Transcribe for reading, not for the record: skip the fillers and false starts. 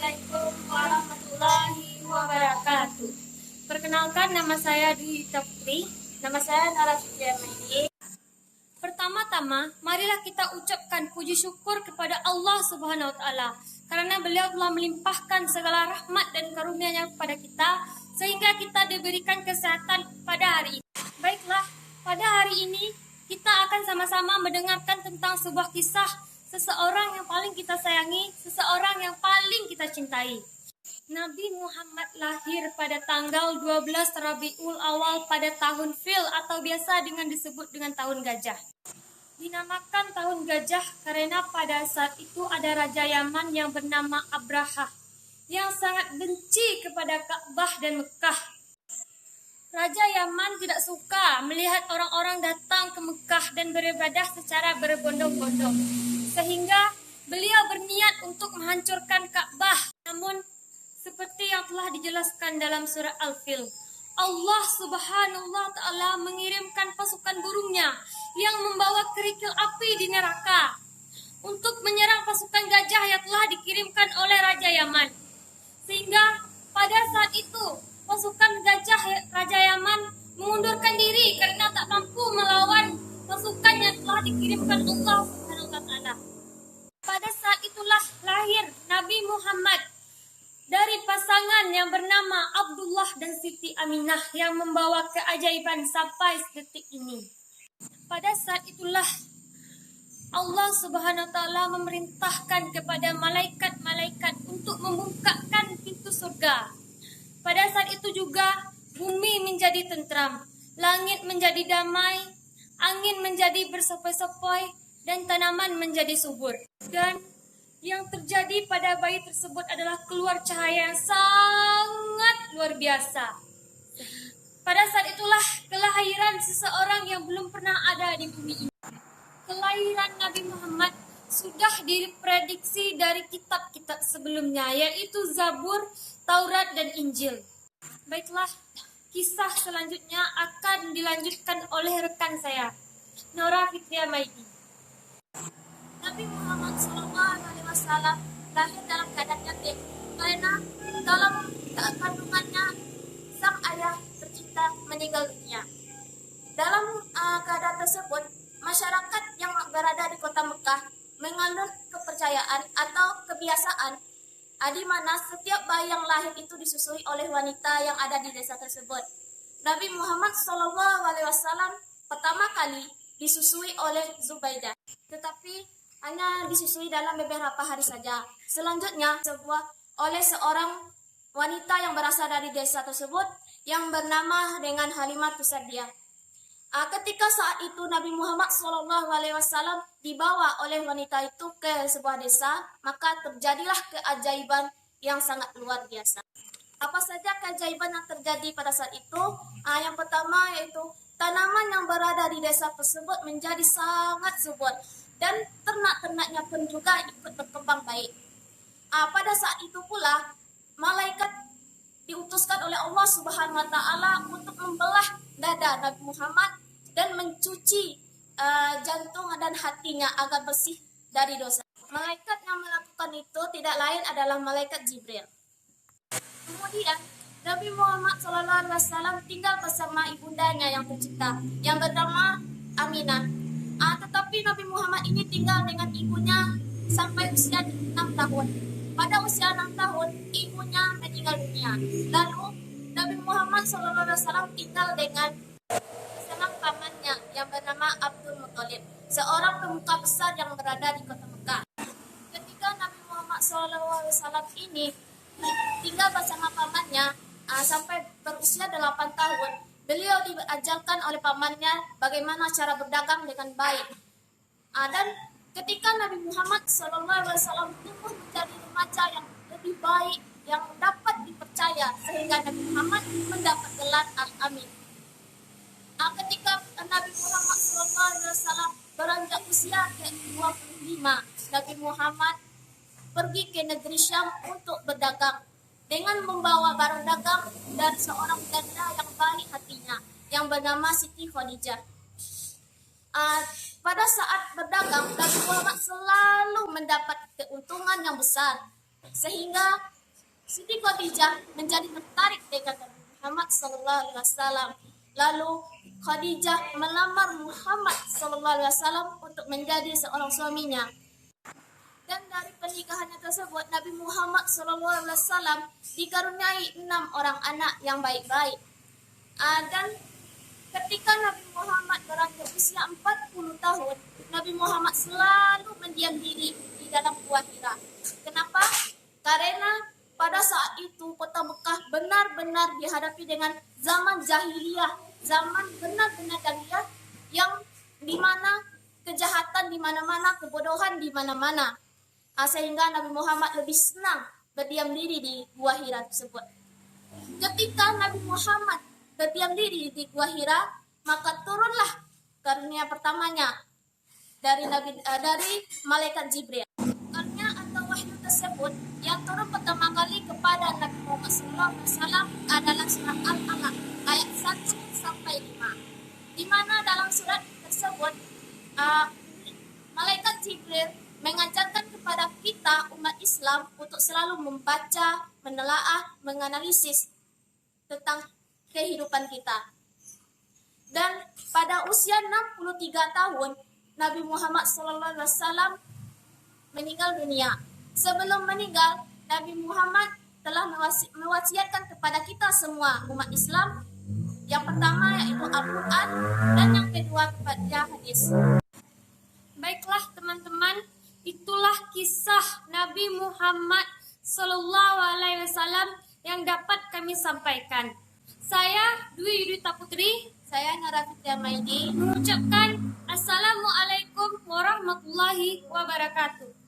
Assalamualaikum warahmatullahi wabarakatuh. Perkenalkan, nama saya Dwi Putri. Nama saya Nara Sujiamaini. Pertama-tama, marilah kita ucapkan puji syukur kepada Allah Subhanahu wa Ta'ala, karena Beliau telah melimpahkan segala rahmat dan karunia-Nya kepada kita sehingga kita diberikan kesehatan pada hari ini. Baiklah, pada hari ini kita akan sama-sama mendengarkan tentang sebuah kisah seseorang yang paling kita sayangi, seseorang yang paling kita cintai. Nabi Muhammad lahir pada tanggal 12 Rabiul Awal pada tahun Fil atau biasa disebut dengan tahun gajah. Dinamakan tahun gajah karena pada saat itu ada Raja Yaman yang bernama Abraha yang sangat benci kepada Ka'bah dan Mekah. Raja Yaman tidak suka melihat orang-orang datang ke Mekah dan beribadah secara berbondong-bondong, sehingga beliau berniat untuk menghancurkan Ka'bah. Namun, seperti yang telah dijelaskan dalam surah Al-Fil, Allah Subhanahu wa Ta'ala mengirimkan pasukan burungnya yang membawa kerikil api di neraka untuk menyerang pasukan gajah yang telah dikirimkan oleh Raja Yaman. Sehingga pada saat itu pasukan gajah Raja Yaman mengundurkan diri karena tak mampu melawan pasukan yang telah dikirimkan Allah Subhanahu wa Ta'ala. Pada saat itulah lahir Nabi Muhammad dari pasangan yang bernama Abdullah dan Siti Aminah yang membawa keajaiban sampai detik ini. Pada saat itulah Allah Subhanahu wa Ta'ala memerintahkan kepada malaikat-malaikat untuk membukakan pintu surga. Pada saat itu juga bumi menjadi tentram, langit menjadi damai, angin menjadi bersepoi-sepoi, dan tanaman menjadi subur. Dan yang terjadi pada bayi tersebut adalah keluar cahaya yang sangat luar biasa. Pada saat itulah kelahiran seseorang yang belum pernah ada di bumi ini. Kelahiran Nabi Muhammad sudah diprediksi dari kitab-kitab sebelumnya, yaitu Zabur, Taurat, dan Injil. Baiklah, kisah selanjutnya akan dilanjutkan oleh rekan saya, Nora Fitriamaidi. Nabi Muhammad SAW lahir dalam keadaan yatim karena dalam kandungannya sang ayah tercinta meninggal dunia. Dalam keadaan tersebut, masyarakat yang berada di kota Mekah menganut kepercayaan atau kebiasaan di mana setiap bayi yang lahir itu disusui oleh wanita yang ada di desa tersebut. Nabi Muhammad SAW pertama kali disusui oleh Zubaidah, tetapi hanya disusui dalam beberapa hari saja. Selanjutnya oleh seorang wanita yang berasal dari desa tersebut yang bernama dengan Halimatus Sa'diyah. Ketika saat itu Nabi Muhammad SAW dibawa oleh wanita itu ke sebuah desa, maka terjadilah keajaiban yang sangat luar biasa. Apa saja keajaiban yang terjadi pada saat itu? Yang pertama yaitu tanaman yang berada di desa tersebut menjadi sangat subur dan ternak-ternaknya pun juga ikut berkembang baik. Pada saat itu pula malaikat diutuskan oleh Allah Subhanahu wa Ta'ala untuk membelah dada Nabi Muhammad dan mencuci jantung dan hatinya agar bersih dari dosa. Malaikat yang melakukan itu tidak lain adalah malaikat Jibril. Kemudian Nabi Muhammad SAW tinggal bersama ibundanya yang tercinta yang bernama Aminah. Tetapi Nabi Muhammad ini tinggal dengan ibunya sampai usia 6 tahun. Pada usia 6 tahun, ibunya meninggal dunia. Lalu Nabi Muhammad SAW tinggal dengan seorang pamannya yang bernama Abdul Muthalib, seorang pemuka besar yang berada di kota Mekah. Ketika Nabi Muhammad SAW ini tinggal bersama pamannya sampai berusia 8 tahun, beliau diajarkan oleh pamannya bagaimana cara berdagang dengan baik. Dan ketika Nabi Muhammad SAW tumbuh menjadi remaja yang lebih baik, yang dapat dipercaya, sehingga Nabi Muhammad mendapat gelar Al-Amin. Ketika Nabi Muhammad SAW beranjak usia ke-25, Nabi Muhammad pergi ke negeri Syam untuk berdagang dengan membawa barang dagang dari seorang janda yang baik hatinya yang bernama Siti Khadijah. Pada saat berdagang, Nabi Muhammad selalu mendapat keuntungan yang besar, sehingga Siti Khadijah menjadi tertarik dengan Nabi Muhammad SAW. Lalu Khadijah melamar Muhammad SAW untuk menjadi seorang suaminya. Dan dari pernikahannya tersebut, Nabi Muhammad SAW dikaruniai 6 orang anak yang baik-baik. Dan ketika Nabi Muhammad beranjak usia 40 tahun, Nabi Muhammad selalu mendiam diri di dalam Gua Hira. Kenapa? Karena pada saat itu kota Mekah benar-benar dihadapi dengan zaman jahiliyah, zaman benar-benar jahiliyah yang dimana kejahatan di mana-mana, kebodohan di mana-mana. Sehingga Nabi Muhammad lebih senang berdiam diri di Gua Hira tersebut. Ketika Nabi Muhammad berdiam diri di Gua Hira, maka turunlah karunia pertamanya dari malaikat Jibril. Karunia atau wahyu tersebut yang turun pertama kali kepada Nabi Muhammad SAW adalah surat Al-Alaq ayat 1 sampai 5. Di mana dalam surat tersebut malaikat Jibril mengajarkan kepada kita umat Islam untuk selalu membaca, menelaah, menganalisis tentang kehidupan kita. Dan pada usia 63 tahun, Nabi Muhammad SAW meninggal dunia. Sebelum meninggal, Nabi Muhammad telah mewasiatkan kepada kita semua umat Islam, yang pertama yaitu Al-Quran, dan yang kedua kepada hadis. Baiklah teman-teman, itulah kisah Nabi Muhammad SAW yang dapat kami sampaikan. Saya Dwi Yudita Putri, saya Nara Fitria Maidi, mengucapkan Assalamualaikum warahmatullahi wabarakatuh.